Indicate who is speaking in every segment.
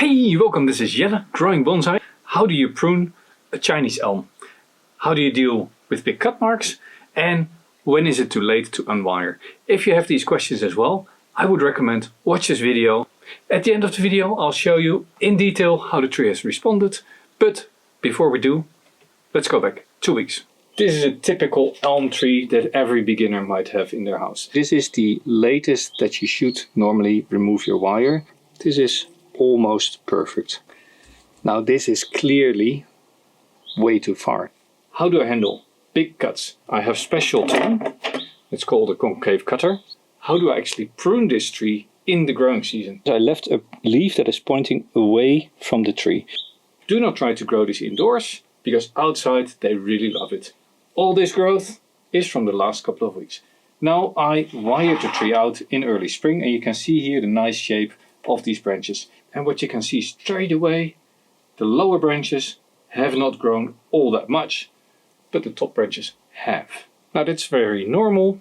Speaker 1: Hey, welcome, this is Jelle, growing bonsai. How do you prune a Chinese elm? How do you deal with big cut marks? And when is it too late to unwire? If you have these questions as well, I would recommend watch this video. At the end of the video, I'll show you in detail how the tree has responded. But before we do, let's go back 2 weeks. This is a typical elm tree that every beginner might have in their house. This is the latest that you should normally remove your wire. This is almost perfect. Now this is clearly way too far. How do I handle big cuts? I have special tool. It's called a concave cutter. How do I actually prune this tree in the growing season? I left a leaf that is pointing away from the tree. Do not try to grow this indoors, because outside they really love it. All this growth is from the last couple of weeks. Now I wired the tree out in early spring, and you can see here the nice shape of these branches. And what you can see straight away, the lower branches have not grown all that much, but the top branches have. Now that's very normal.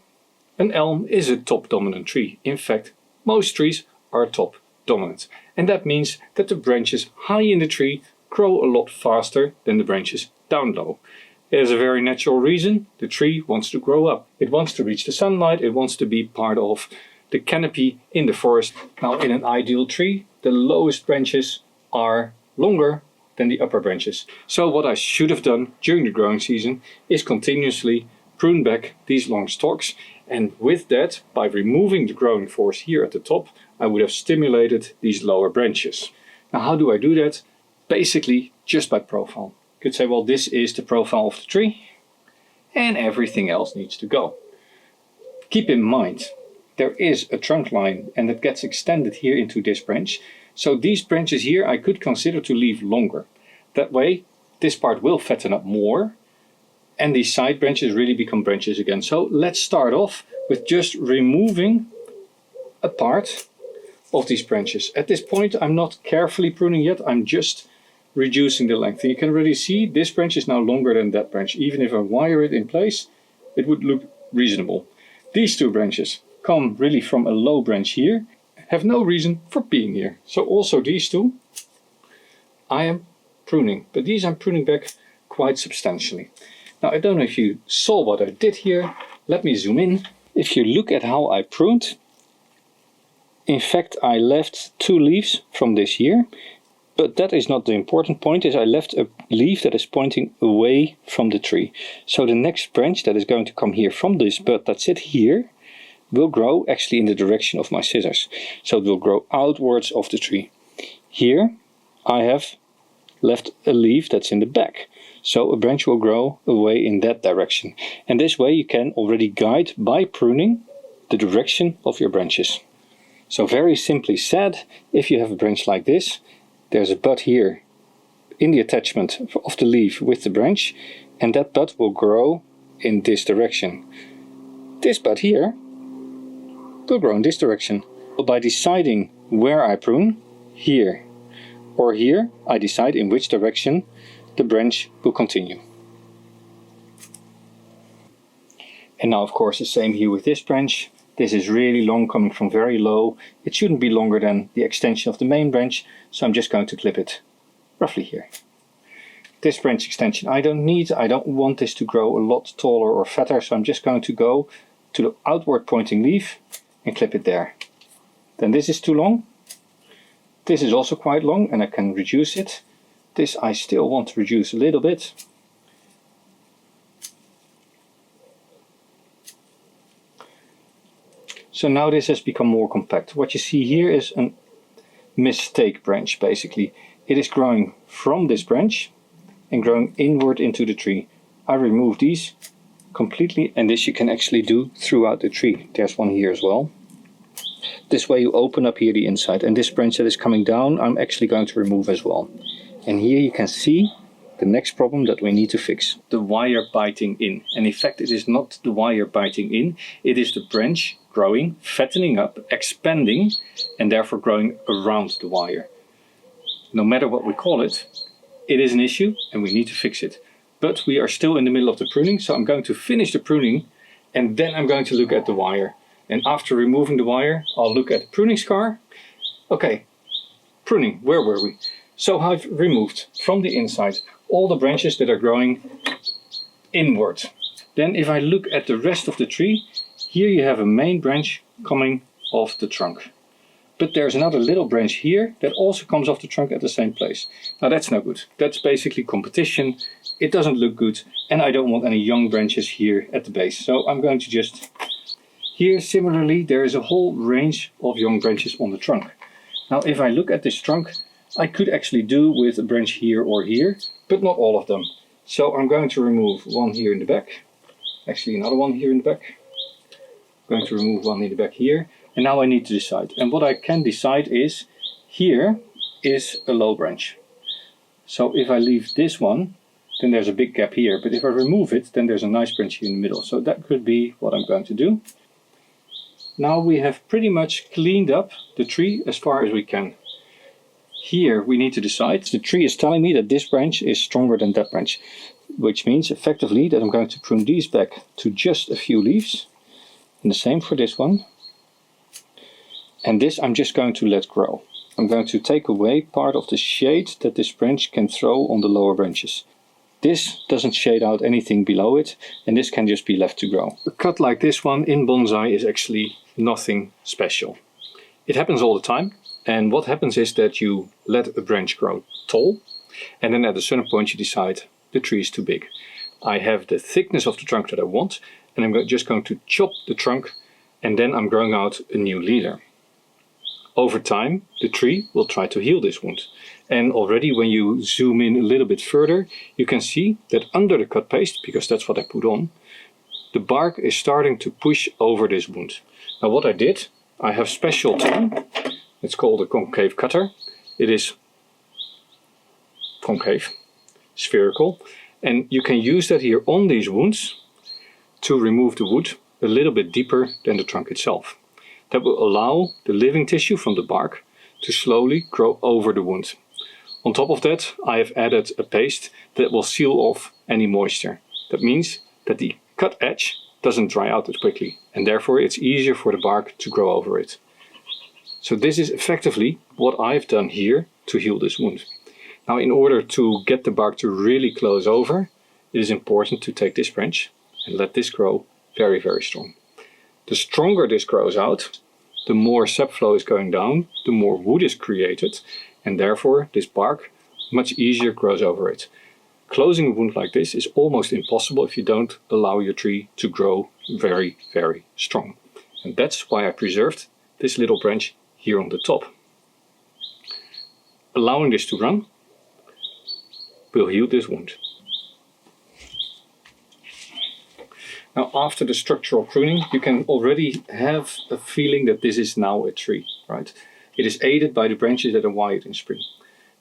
Speaker 1: An elm is a top dominant tree. In fact, most trees are top dominant. And that means that the branches high in the tree grow a lot faster than the branches down low. There's a very natural reason. The tree wants to grow up. It wants to reach the sunlight. It wants to be part of the canopy in the forest. Now in an ideal tree, the lowest branches are longer than the upper branches. So what I should have done during the growing season is continuously prune back these long stalks. And with that, by removing the growing force here at the top, I would have stimulated these lower branches. Now how do I do that? Basically just by profile. You could say, well, this is the profile of the tree and everything else needs to go. Keep in mind, there is a trunk line and it gets extended here into this branch. So these branches here I could consider to leave longer. That way this part will fatten up more and these side branches really become branches again. So let's start off with just removing a part of these branches. At this point I'm not carefully pruning yet, I'm just reducing the length. And you can already see this branch is now longer than that branch. Even if I wire it in place, it would look reasonable. These two branches come really from a low branch here, have no reason for being here. So also these two I am pruning, but these I'm pruning back quite substantially. Now I don't know if you saw what I did here. Let me zoom in. If you look at how I pruned, in fact I left 2 leaves from this here, but that is not the important point. Is I left a leaf that is pointing away from the tree. So the next branch that is going to come here from this bud that's it here will grow actually in the direction of my scissors. So it will grow outwards of the tree. Here I have left a leaf that's in the back. So a branch will grow away in that direction. And this way you can already guide by pruning the direction of your branches. So very simply said, if you have a branch like this, there's a bud here in the attachment of the leaf with the branch, and that bud will grow in this direction. This bud here will grow in this direction. By deciding where I prune, here or here, I decide in which direction the branch will continue. And now of course the same here with this branch. This is really long, coming from very low. It shouldn't be longer than the extension of the main branch, so I'm just going to clip it roughly here. This branch extension I don't need. I don't want this to grow a lot taller or fatter, so I'm just going to go to the outward pointing leaf and clip it there. Then this is too long. This is also quite long and I can reduce it. This I still want to reduce a little bit. So now this has become more compact. What you see here is a mistake branch basically. It is growing from this branch and growing inward into the tree. I remove these completely, and this you can actually do throughout the tree. There's one here as well. This way you open up here the inside, and this branch that is coming down I'm actually going to remove as well. And here you can see the next problem that we need to fix. The wire biting in. And in fact it is not the wire biting in, it is the branch growing, fattening up, expanding, and therefore growing around the wire. No matter what we call it, it is an issue and we need to fix it. But we are still in the middle of the pruning, so I'm going to finish the pruning and then I'm going to look at the wire. And after removing the wire, I'll look at the pruning scar. Okay, pruning, where were we? So I've removed from the inside all the branches that are growing inward. Then if I look at the rest of the tree, here you have a main branch coming off the trunk. But there's another little branch here that also comes off the trunk at the same place. Now that's no good. That's basically competition. It doesn't look good and I don't want any young branches here at the base. So I'm going to just... Here similarly there is a whole range of young branches on the trunk. Now if I look at this trunk, I could actually do with a branch here or here, but not all of them. So I'm going to remove one here in the back. Actually another one here in the back. I'm going to remove one in the back here. And now I need to decide. And what I can decide is, here is a low branch. So if I leave this one, then there's a big gap here. But if I remove it, then there's a nice branch here in the middle. So that could be what I'm going to do. Now we have pretty much cleaned up the tree as far as we can. Here we need to decide. The tree is telling me that this branch is stronger than that branch. Which means effectively that I'm going to prune these back to just a few leaves. And the same for this one. And this I'm just going to let grow. I'm going to take away part of the shade that this branch can throw on the lower branches. This doesn't shade out anything below it, and this can just be left to grow. A cut like this one in bonsai is actually nothing special. It happens all the time, and what happens is that you let a branch grow tall, and then at a certain point you decide the tree is too big. I have the thickness of the trunk that I want, and I'm just going to chop the trunk, and then I'm growing out a new leader. Over time, the tree will try to heal this wound. And already when you zoom in a little bit further, you can see that under the cut paste, because that's what I put on, the bark is starting to push over this wound. Now what I did, I have special tool. It's called a concave cutter. It is concave, spherical. And you can use that here on these wounds to remove the wood a little bit deeper than the trunk itself. That will allow the living tissue from the bark to slowly grow over the wound. On top of that, I have added a paste that will seal off any moisture. That means that the cut edge doesn't dry out as quickly, and therefore it's easier for the bark to grow over it. So this is effectively what I've done here to heal this wound. Now in order to get the bark to really close over, it is important to take this branch and let this grow very, very strong. The stronger this grows out, the more sap flow is going down, the more wood is created, and therefore this bark much easier grows over it. Closing a wound like this is almost impossible if you don't allow your tree to grow very, very strong. And that's why I preserved this little branch here on the top. Allowing this to run will heal this wound. Now after the structural pruning, you can already have a feeling that this is now a tree, right? It is aided by the branches that are wired in spring.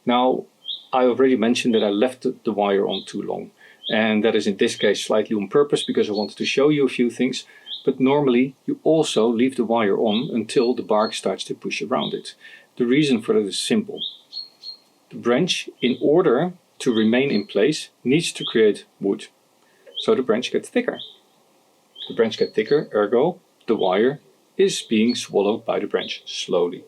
Speaker 1: Now, I already mentioned that I left the wire on too long. And that is in this case slightly on purpose because I wanted to show you a few things. But normally you also leave the wire on until the bark starts to push around it. The reason for that is simple. The branch, in order to remain in place, needs to create wood. So the branch gets thicker. The branch gets thicker, ergo the wire is being swallowed by the branch slowly.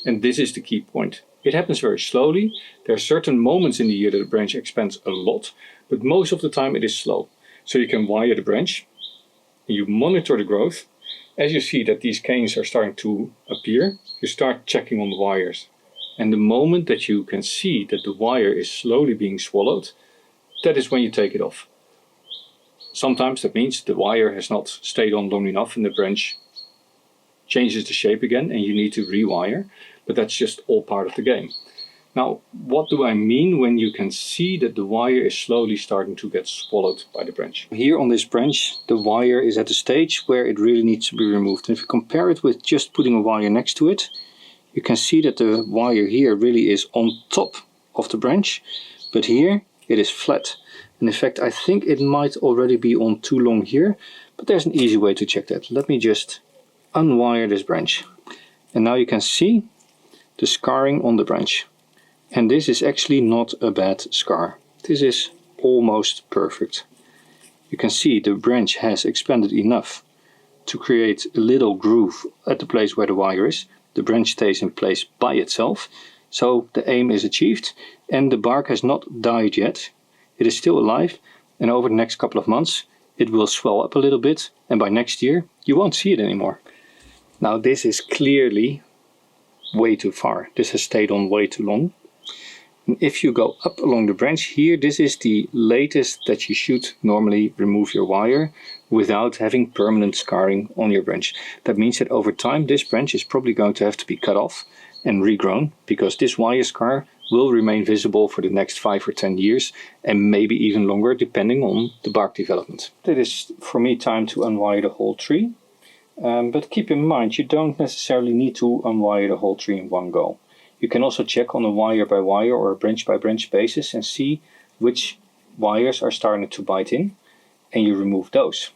Speaker 1: And this is the key point. It happens very slowly. There are certain moments in the year that the branch expands a lot, but most of the time it is slow. So you can wire the branch, and you monitor the growth. As you see that these canes are starting to appear, you start checking on the wires. And the moment that you can see that the wire is slowly being swallowed, that is when you take it off. Sometimes that means the wire has not stayed on long enough and the branch changes the shape again and you need to rewire, but that's just all part of the game. Now, what do I mean when you can see that the wire is slowly starting to get swallowed by the branch? Here on this branch, the wire is at a stage where it really needs to be removed. And if you compare it with just putting a wire next to it, you can see that the wire here really is on top of the branch, but here it is flat. And in fact, I think it might already be on too long here, but there's an easy way to check that. Let me just unwire this branch. And now you can see the scarring on the branch. And this is actually not a bad scar. This is almost perfect. You can see the branch has expanded enough to create a little groove at the place where the wire is. The branch stays in place by itself.
Speaker 2: So the aim is achieved and the bark has not died yet. It is still alive, and over the next couple of months it will swell up a little bit, and by next year you won't see it anymore. Now this is clearly way too far. This has stayed on way too long. And if you go up along the branch here, this is the latest that you should normally remove your wire without having permanent scarring on your branch. That means that over time this branch is probably going to have to be cut off and regrown, because this wire scar will remain visible for the next 5 or 10 years and maybe even longer depending on the bark development. It is for me time to unwire the whole tree. But keep in mind, you don't necessarily need to unwire the whole tree in one go. You can also check on a wire by wire or a branch by branch basis and see which wires are starting to bite in, and you remove those.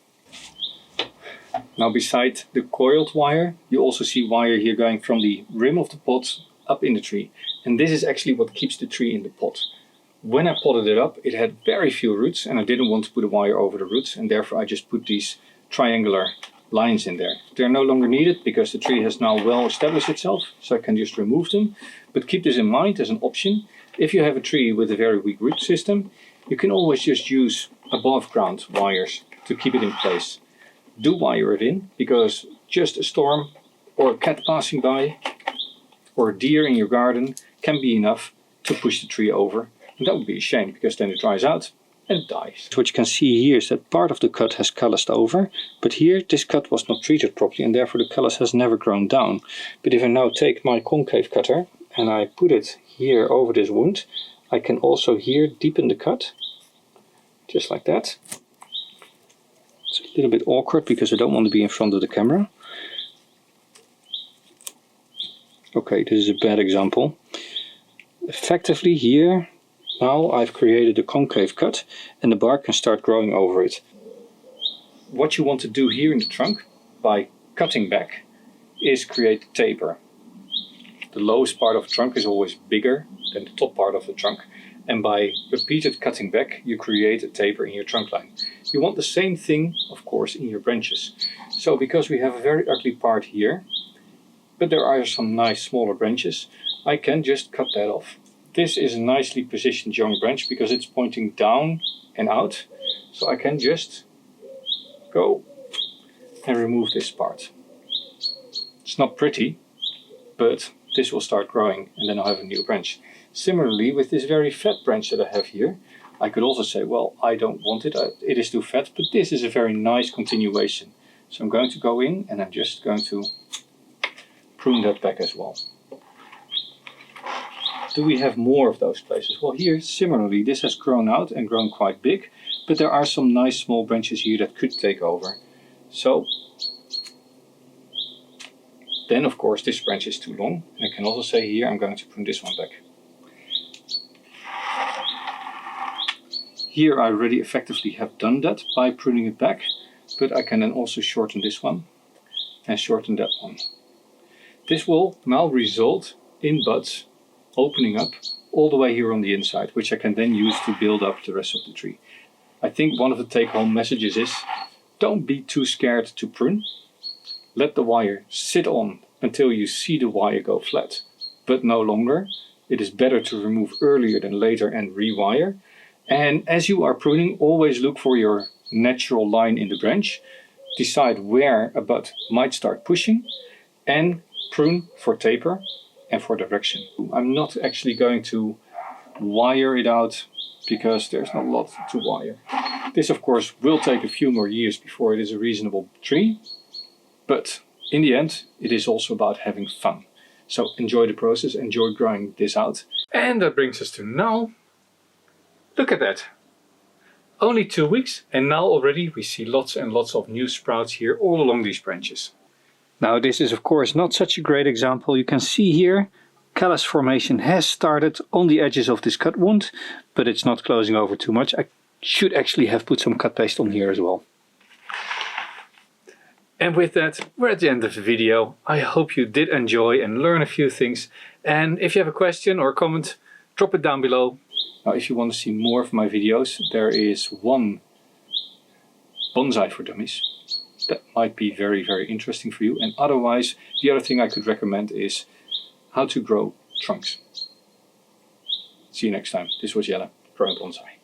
Speaker 2: Now beside the coiled wire, you also see wire here going from the rim of the pot up in the tree. And this is actually what keeps the tree in the pot. When I potted it up, it had very few roots and I didn't want to put a wire over the roots, and therefore I just put these triangular lines in there. They're no longer needed because the tree has now well established itself, so I can just remove them. But keep this in mind as an option. If you have a tree with a very weak root system, you can always just use above ground wires to keep it in place. Do wire it in, because just a storm or a cat passing by or a deer in your garden can be enough to push the tree over. And that would be a shame, because then it dries out and it dies. What you can see here is that part of the cut has calloused over, but here this cut was not treated properly and therefore the callus has never grown down. But if I now take my concave cutter and I put it here over this wound, I can also here deepen the cut, just like that. It's a little bit awkward because I don't want to be in front of the camera. Okay, this is a bad example. Effectively here, now I've created a concave cut and the bark can start growing over it. What you want to do here in the trunk by cutting back is create taper. The lowest part of the trunk is always bigger than the top part of the trunk, and by repeated cutting back you create a taper in your trunk line. You want the same thing, of course, in your branches. So because we have a very ugly part here, but there are some nice smaller branches, I can just cut that off. This is a nicely positioned young branch because it's pointing down and out, so I can just go and remove this part. It's not pretty, but this will start growing and then I'll have a new branch. Similarly, with this very fat branch that I have here, I could also say, well, I don't want it, it is too fat, but this is a very nice continuation. So I'm going to go in and I'm just going to prune that back as well. Do we have more of those places? Well, here similarly this has grown out and grown quite big, but there are some nice small branches here that could take over. So then of course this branch is too long, and I can also say here I'm going to prune this one back. Here I already effectively have done that by pruning it back, but I can then also shorten this one and shorten that one. This will now result in buds opening up all the way here on the inside, which I can then use to build up the rest of the tree. I think one of the take-home messages is, don't be too scared to prune. Let the wire sit on until you see the wire go flat, but no longer. It is better to remove earlier than later and rewire. And as you are pruning, always look for your natural line in the branch. Decide where a bud might start pushing and prune for taper and for direction. I'm not actually going to wire it out because there's not a lot to wire. This of course will take a few more years before it is a reasonable tree, but in the end it is also about having fun. So enjoy the process, enjoy growing this out.
Speaker 1: And that brings us to now. Look at that. Only 2 weeks and now already we see lots and lots of new sprouts here all along these branches.
Speaker 2: Now this is of course not such a great example. You can see here callus formation has started on the edges of this cut wound, but it's not closing over too much. I should actually have put some cut paste on here as well.
Speaker 1: And with that, we're at the end of the video. I hope you did enjoy and learn a few things. And if you have a question or a comment, drop it down below.
Speaker 2: Now if you want to see more of my videos, there is one bonsai for dummies. That might be very, very interesting for you. And otherwise, the other thing I could recommend is how to grow trunks. See you next time. This was Jelle, Growing Bonsai.